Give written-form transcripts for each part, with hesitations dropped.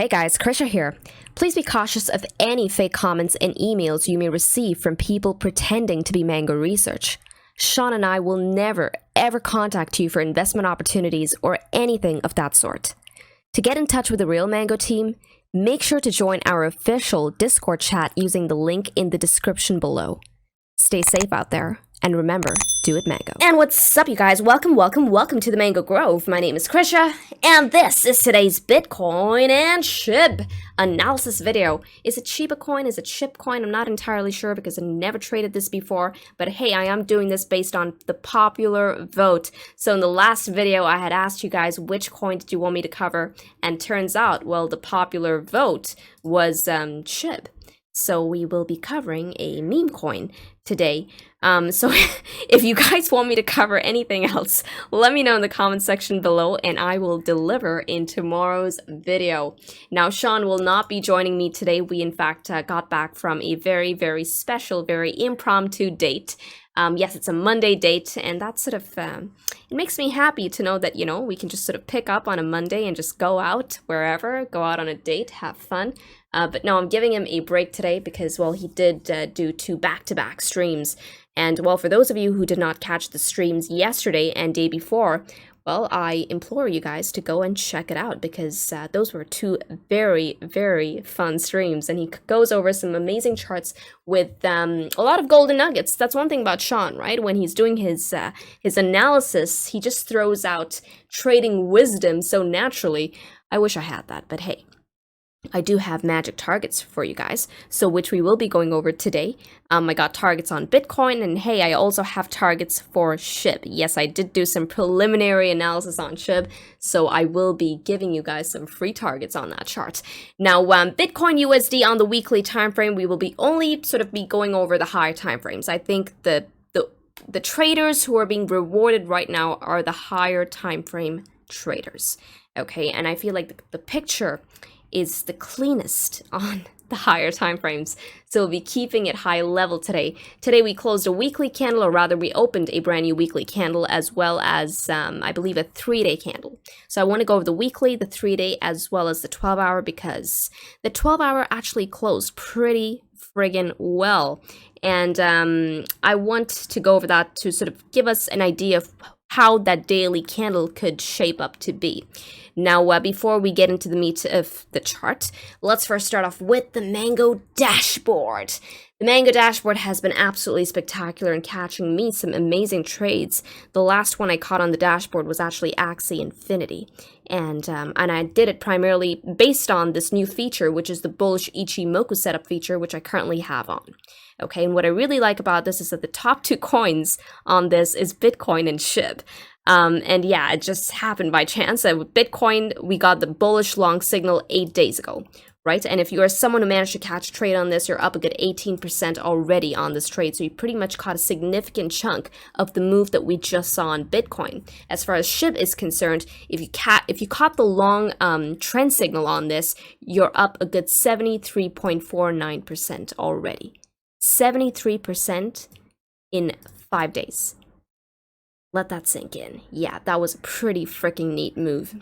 Hey guys, Krisha here. Please be cautious of any fake comments and emails you may receive from people pretending to be Mango Research. Sean and I will never ever contact you for investment opportunities or anything of that sort. To get in touch with the real Mango team, make sure to join our official Discord chat using the link in the description below. Stay safe out there, and remember, do it Mango. And what's up, you guys? Welcome to the Mango Grove. My name is Krisha, and this is today's Bitcoin and SHIB analysis video. Is it Shiba Coin? Is it SHIB Coin? I'm not entirely sure because I never traded this before, but hey, I am doing this based on the popular vote. So in the last video, I had asked you guys which coin did you want me to cover, and turns out, well, the popular vote was SHIB. So we will be covering a meme coin today. So if you guys want me to cover anything else, let me know in the comment section below and I will deliver in tomorrow's video. Now, Sean will not be joining me today. We, in fact, got back from a very, very special, very impromptu date. Yes, it's a Monday date, and that's sort of, it makes me happy to know that, you know, we can just sort of pick up on a Monday and just go out wherever, go out on a date, have fun. But no, I'm giving him a break today because, well, he did do 2 back-to-back streams. And, well, for those of you who did not catch the streams yesterday and day before, well, I implore you guys to go and check it out because those were 2 very, very fun streams. And he goes over some amazing charts with a lot of golden nuggets. That's one thing about Sean, right? When he's doing his analysis, he just throws out trading wisdom so naturally. I wish I had that, but hey. I do have magic targets for you guys, so which we will be going over today. I got targets on Bitcoin, and hey, I also have targets for SHIB. Yes, I did do some preliminary analysis on SHIB, so I will be giving you guys some free targets on that chart. Now, Bitcoin USD on the weekly time frame, we will be only sort of be going over the higher time frames. I think the traders who are being rewarded right now are the higher time frame traders. Okay, and I feel like the picture is the cleanest on the higher time frames. So we'll be keeping it high level today. Today we closed a weekly candle, or rather we opened a brand new weekly candle, as well as I believe a 3-day candle. So I want to go over the weekly, the 3-day, as well as the 12-hour, because the 12-hour actually closed pretty friggin' well. And I want to go over that to sort of give us an idea of how that daily candle could shape up to be. Now, before we get into the meat of the chart, let's first start off with the Mango dashboard. The Mango dashboard has been absolutely spectacular in catching me some amazing trades. The last one I caught on the dashboard was actually Axie Infinity. And I did it primarily based on this new feature, which is the bullish Ichimoku setup feature, which I currently have on. Okay, and what I really like about this is that the top 2 coins on this is Bitcoin and SHIB. And yeah, it just happened by chance. With Bitcoin, we got the bullish long signal 8 days ago, right? And if you are someone who managed to catch a trade on this, you're up a good 18% already on this trade. So you pretty much caught a significant chunk of the move that we just saw on Bitcoin. As far as SHIB is concerned, if you caught the long trend signal on this, you're up a good 73.49% already. 73% in 5 days. Let that sink in. Yeah, that was a pretty freaking neat move.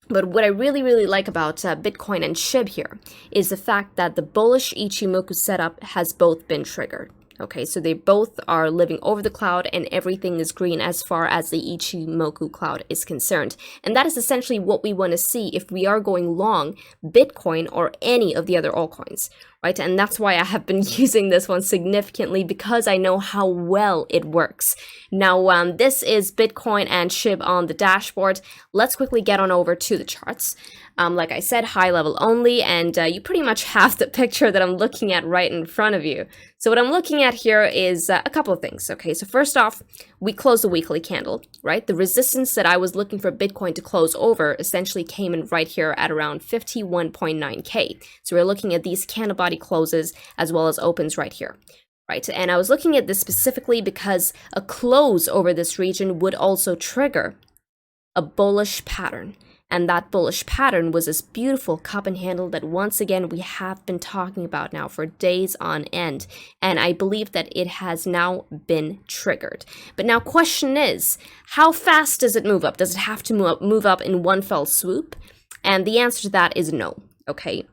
But what I really, really like about Bitcoin and SHIB here is the fact that the bullish Ichimoku setup has both been triggered. Okay, so they both are living over the cloud and everything is green as far as the Ichimoku cloud is concerned. And that is essentially what we want to see if we are going long Bitcoin or any of the other altcoins, right? And that's why I have been using this one significantly, because I know how well it works. Now, this is Bitcoin and SHIB on the dashboard. Let's quickly get on over to the charts. Like I said, high level only, and you pretty much have the picture that I'm looking at right in front of you. So what I'm looking at here is a couple of things. Okay, so first off, we closed the weekly candle, right? The resistance that I was looking for Bitcoin to close over essentially came in right here at around 51.9K. So we're looking at these candle body closes as well as opens right here. Right, and I was looking at this specifically because a close over this region would also trigger a bullish pattern. And that bullish pattern was this beautiful cup and handle that once again we have been talking about now for days on end. And I believe that it has now been triggered. But now question is, how fast does it move up? Does it have to move up in one fell swoop? And the answer to that is no. okay?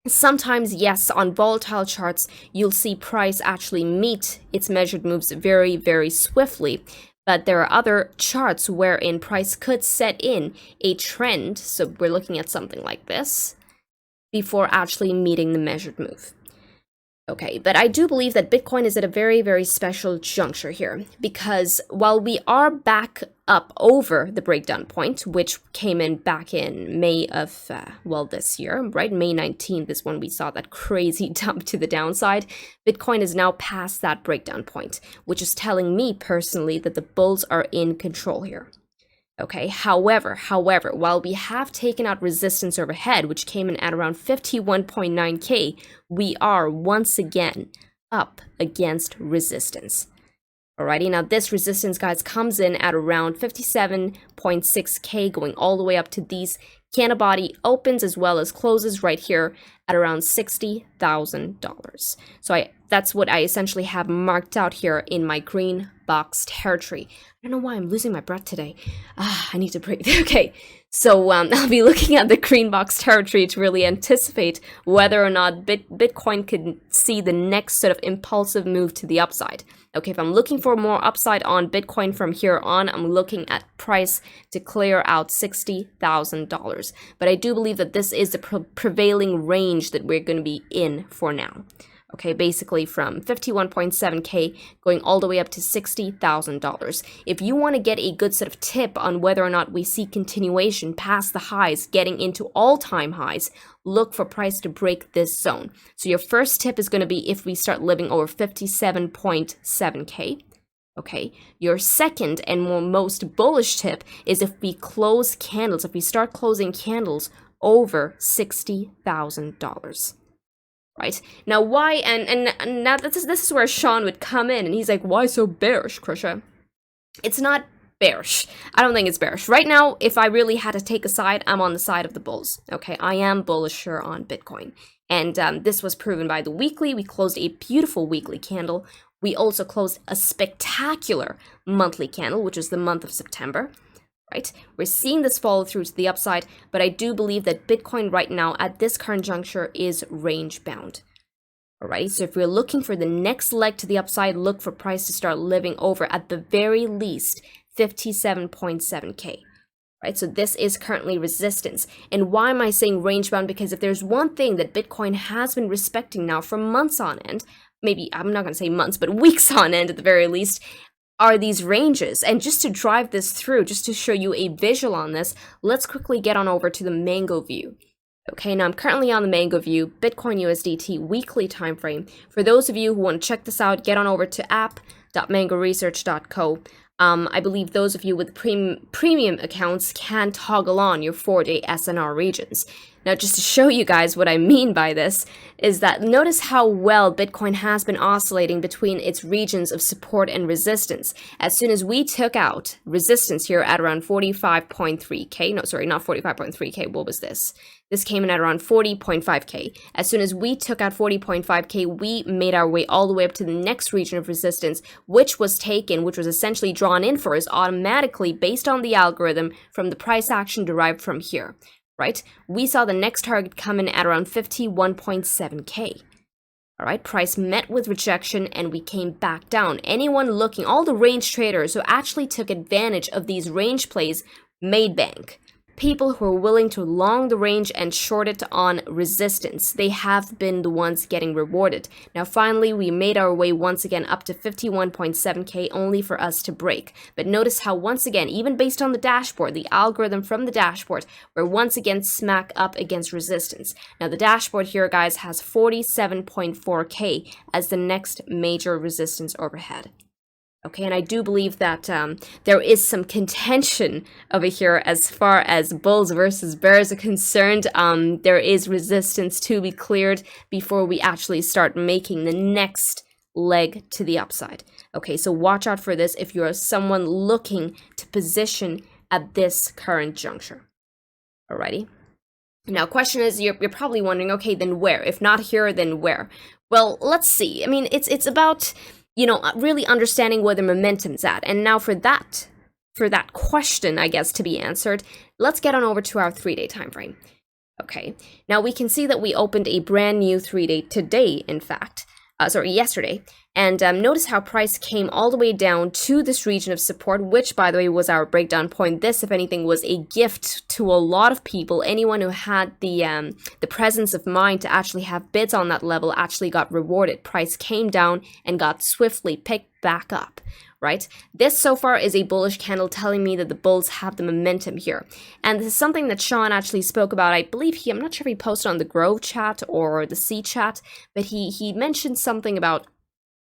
Sometimes, yes, on volatile charts, you'll see price actually meet its measured moves very, very swiftly. But there are other charts wherein price could set in a trend, so we're looking at something like this, before actually meeting the measured move. Okay, but I do believe that Bitcoin is at a very, very special juncture here, because while we are back up over the breakdown point, which came in back in May of, this year, right? May 19th is when we saw that crazy dump to the downside. Bitcoin is now past that breakdown point, which is telling me personally that the bulls are in control here. Okay, however, while we have taken out resistance overhead, which came in at around 51.9K, we are once again up against resistance. Alrighty, now this resistance, guys, comes in at around 57.6K, going all the way up to these candle body opens as well as closes right here at around $60,000. So that's what I essentially have marked out here in my green box territory. I don't know why I'm losing my breath today. I need to breathe. Okay, so I'll be looking at the green box territory to really anticipate whether or not Bitcoin could see the next sort of impulsive move to the upside. Okay, if I'm looking for more upside on Bitcoin from here on, I'm looking at price to clear out $60,000. But I do believe that this is the prevailing range that we're going to be in for now. Okay, basically from 51.7K going all the way up to $60,000. If you want to get a good sort of tip on whether or not we see continuation past the highs, getting into all-time highs, look for price to break this zone. So your first tip is going to be if we start living over 57.7K. Okay, your second and most bullish tip is if we close candles, if we start closing candles over $60,000. Right, now why, and now this is where Sean would come in, and he's like, why so bearish, Krisha? It's not bearish. I don't think it's bearish. Right now, if I really had to take a side, I'm on the side of the bulls. Okay, I am bullish here on Bitcoin. And this was proven by the weekly. We closed a beautiful weekly candle. We also closed a spectacular monthly candle, which is the month of September. Right? We're seeing this follow through to the upside, but I do believe that Bitcoin right now at this current juncture is range bound. Alright, so if we're looking for the next leg to the upside, look for price to start living over at the very least 57.7K. Right, so this is currently resistance. And why am I saying range bound? Because if there's one thing that Bitcoin has been respecting now for months on end, maybe I'm not going to say months, but weeks on end at the very least, are these ranges. And just to drive this through, just to show you a visual on this, let's quickly get on over to the Mango view. Okay, now I'm currently on the Mango view, Bitcoin USDT weekly time frame. For those of you who want to check this out, get on over to app.mangoresearch.co. I believe those of you with premium accounts can toggle on your 4-day SNR regions. Now, just to show you guys what I mean by this, is that notice how well Bitcoin has been oscillating between its regions of support and resistance. As soon as we took out resistance here at around 45.3K, no, sorry, not 45.3K, what was this? This came in at around 40.5K. As soon as we took out 40.5K, we made our way all the way up to the next region of resistance, which was essentially drawn in for us automatically based on the algorithm from the price action derived from here. Right? We saw the next target come in at around 51.7K. All right, price met with rejection and we came back down. Anyone looking, all the range traders who actually took advantage of these range plays made bank. People who are willing to long the range and short it on resistance, they have been the ones getting rewarded. Now finally, we made our way once again up to 51.7K only for us to break. But notice how once again, even based on the dashboard, the algorithm from the dashboard, we're once again smack up against resistance. Now the dashboard here, guys, has 47.4K as the next major resistance overhead. Okay, and I do believe that there is some contention over here as far as bulls versus bears are concerned. There is resistance to be cleared before we actually start making the next leg to the upside. Okay, so watch out for this if you are someone looking to position at this current juncture. Alrighty. Now, question is, you're probably wondering, okay, then where? If not here, then where? Well, let's see. I mean, it's about, you know, really understanding where the momentum's at. And now for that question, I guess, to be answered, let's get on over to our 3-day time frame. Okay, now we can see that we opened a brand new 3-day today, in fact, yesterday. And notice how price came all the way down to this region of support, which, by the way, was our breakdown point. This, if anything, was a gift to a lot of people. Anyone who had the presence of mind to actually have bids on that level actually got rewarded. Price came down and got swiftly picked back up. Right? This so far is a bullish candle telling me that the bulls have the momentum here. And this is something that Sean actually spoke about. I believe I'm not sure if he posted on the Grove chat or the C chat, but he mentioned something about,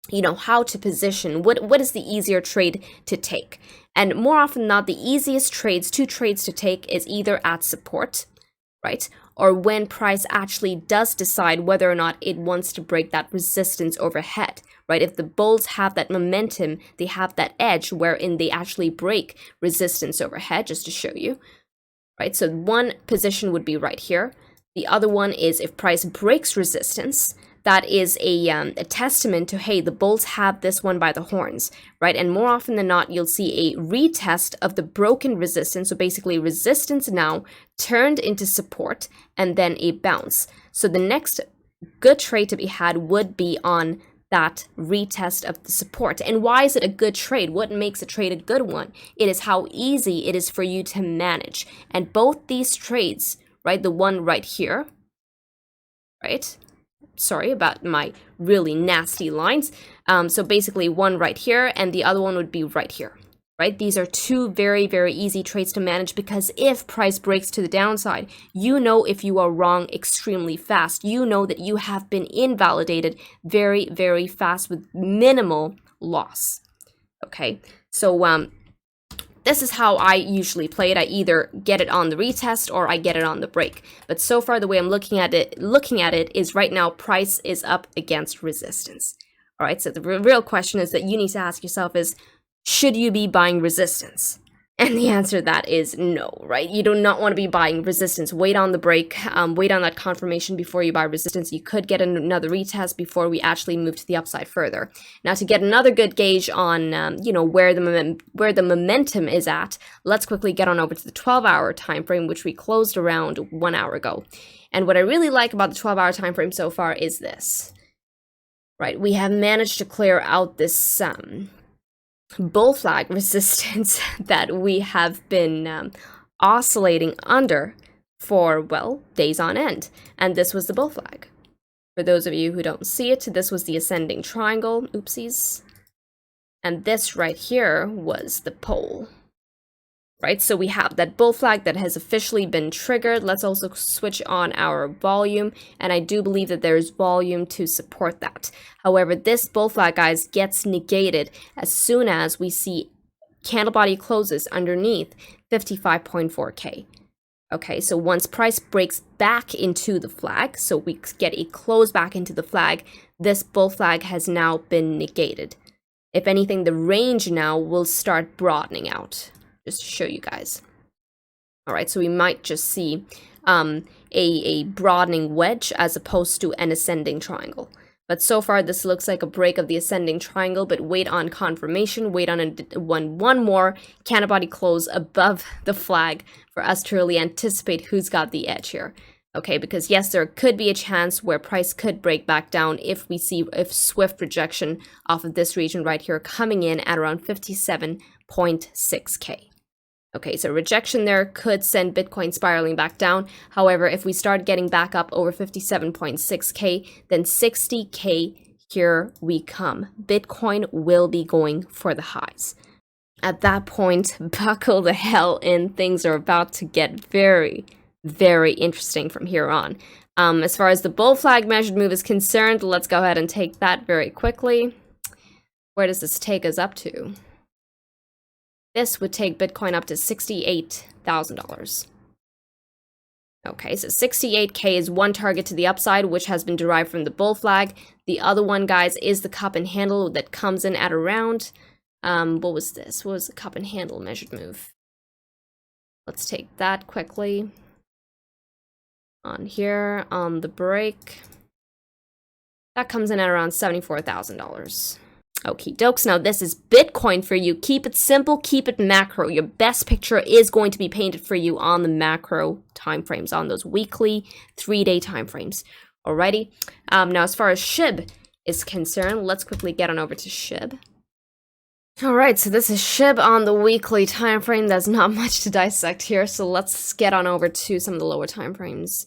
you know, how to position, what is the easier trade to take. And more often than not, the easiest two trades to take is either at support, right? Or when price actually does decide whether or not it wants to break that resistance overhead, right? If the bulls have that momentum, they have that edge wherein they actually break resistance overhead, just to show you, right? So one position would be right here. The other one is if price breaks resistance, that is a testament to, hey, the bulls have this one by the horns, right? And more often than not, you'll see a retest of the broken resistance. So basically resistance now turned into support and then a bounce. So the next good trade to be had would be on that retest of the support. And why is it a good trade? What makes a trade a good one? It is how easy it is for you to manage. And both these trades, right, the one right here, right? Sorry about my really nasty lines. So basically one right here and the other one would be right here, right? These are two very, very easy trades to manage because if price breaks to the downside, you know if you are wrong extremely fast. You know that you have been invalidated very, very fast with minimal loss. Okay, so this is how I usually play it. I either get it on the retest or I get it on the break. But so far, the way I'm looking at it is right now price is up against resistance. All right, so the real question is that you need to ask yourself is, should you be buying resistance? And the answer to that is no, right? You do not want to be buying resistance. Wait on the break, wait on that confirmation before you buy resistance. You could get another retest before we actually move to the upside further. Now, to get another good gauge on, you know, where the momentum is at, let's quickly get on over to the 12-hour time frame, which we closed around 1 hour ago. And what I really like about the 12-hour time frame so far is this, right? We have managed to clear out this bull flag resistance that we have been oscillating under for, well, days on end. And this was the bull flag. For those of you who don't see it, this was the ascending triangle. Oopsies. And this right here was the pole. Right, so we have that bull flag that has officially been triggered. Let's also switch on our volume, and I do believe that there is volume to support that. However, this bull flag, guys, gets negated as soon as we see candle body closes underneath 55.4K. Okay, so once price breaks back into the flag, so we get a close back into the flag, this bull flag has now been negated. If anything, the range now will start broadening out. Just to show you guys. All right, so we might just see a broadening wedge as opposed to an ascending triangle. But so far, this looks like a break of the ascending triangle, but wait on confirmation, wait on one more candle body close above the flag for us to really anticipate who's got the edge here. Okay, because yes, there could be a chance where price could break back down if we see a swift rejection off of this region right here coming in at around 57.6K. Okay, so rejection there could send Bitcoin spiraling back down. However, if we start getting back up over 57.6K, then 60K, here we come. Bitcoin will be going for the highs. At that point, buckle the hell in. Things are about to get very, very interesting from here on. As far as the bull flag measured move is concerned, let's go ahead and take that very quickly. Where does this take us up to? This would take Bitcoin up to $68,000. Okay, so 68K is one target to the upside, which has been derived from the bull flag. The other one, guys, is the cup and handle that comes in at around, what was this? What was the cup and handle measured move? Let's take that quickly. On here, on the break. That comes in at around $74,000. Okie dokes. Now this is Bitcoin for you. Keep it simple, keep it macro. Your best picture is going to be painted for you on the macro timeframes, on those weekly, 3-day timeframes. Alrighty. Now as far as SHIB is concerned, let's quickly get on over to SHIB. Alright, so this is SHIB on the weekly time frame. There's not much to dissect here, so let's get on over to some of the lower time frames.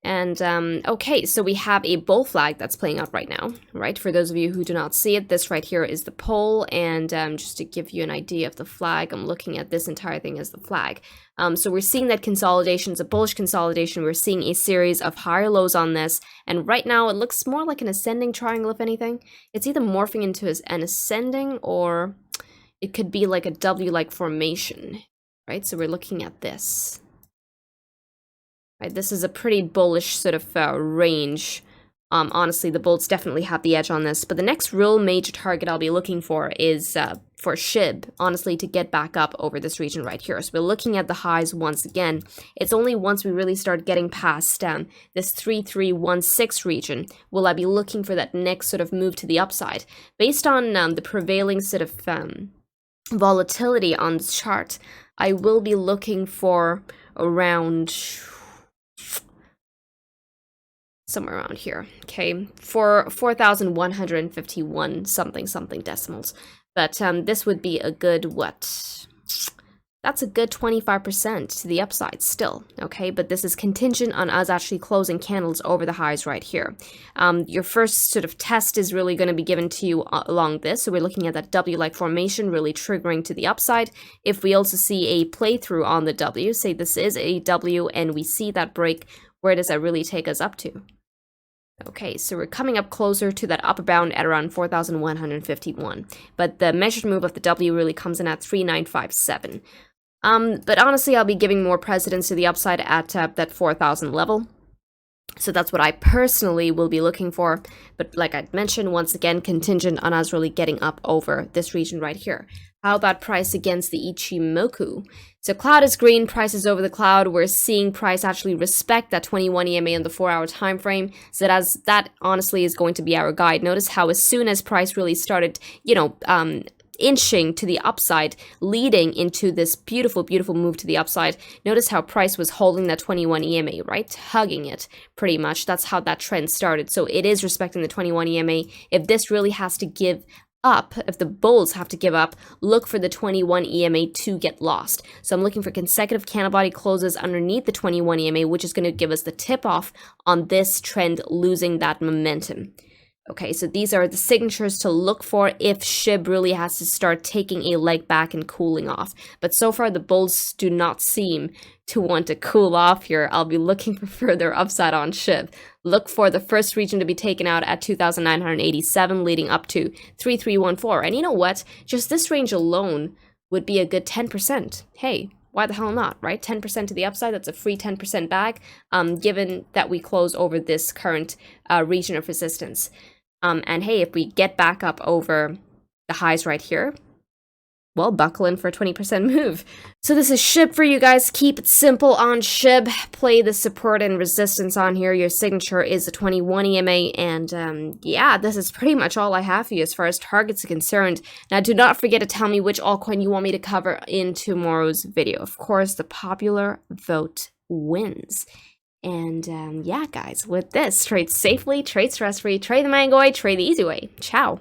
And, okay, so we have a bull flag that's playing out right now, right? For those of you who do not see it, this right here is the pole, and just to give you an idea of the flag, I'm looking at this entire thing as the flag. So we're seeing that consolidation is a bullish consolidation. We're seeing a series of higher lows on this, and right now it looks more like an ascending triangle, if anything. It's either morphing into an ascending, or it could be like a W-like formation, right? So we're looking at this. Right, this is a pretty bullish sort of range. Honestly, the bulls definitely have the edge on this. But the next real major target I'll be looking for is for SHIB, honestly, to get back up over this region right here. So we're looking at the highs once again. It's only once we really start getting past this 3316 region will I be looking for that next sort of move to the upside. Based on the prevailing sort of volatility on this chart, I will be looking for around somewhere around here, okay, for 4,151 something decimals. But this would be a good, what? That's a good 25% to the upside still, okay? But this is contingent on us actually closing candles over the highs right here. Your first sort of test is really going to be given to you along this. So we're looking at that W-like formation really triggering to the upside. If we also see a playthrough on the W, say this is a W and we see that break, where does that really take us up to? Okay, so we're coming up closer to that upper bound at around 4,151. But the measured move of the W really comes in at 3,957. But honestly, I'll be giving more precedence to the upside at that 4,000 level. So that's what I personally will be looking for. But like I mentioned, once again, contingent on us really getting up over this region right here. How about price against the Ichimoku? So cloud is green, price is over the cloud. We're seeing price actually respect that 21 EMA in the 4-hour time frame. So that honestly is going to be our guide. Notice how as soon as price really started, inching to the upside, leading into this beautiful move to the upside. Notice how price was holding that 21 EMA, right? Hugging it, pretty much. That's how that trend started. So it is respecting the 21 EMA. If this really has to give up, if the bulls have to give up, look for the 21 EMA to get lost. So I'm looking for consecutive candle body closes underneath the 21 EMA, which is going to give us the tip off on this trend losing that momentum. Okay, so these are the signatures to look for if SHIB really has to start taking a leg back and cooling off. But so far, the bulls do not seem to want to cool off here. I'll be looking for further upside on SHIB. Look for the first region to be taken out at 2,987, leading up to 3,314. And you know what? Just this range alone would be a good 10%. Hey, why the hell not, right? 10% to the upside, that's a free 10% bag, given that we close over this current region of resistance. And hey, if we get back up over the highs right here, well, buckle in for a 20% move. So this is SHIB for you guys. Keep it simple on SHIB. Play the support and resistance on here. Your signature is a 21 EMA. And yeah, this is pretty much all I have for you as far as targets are concerned. Now, do not forget to tell me which altcoin you want me to cover in tomorrow's video. Of course, the popular vote wins. And yeah, guys, with this, trade safely, trade stress-free, trade the mango way, trade the easy way. Ciao.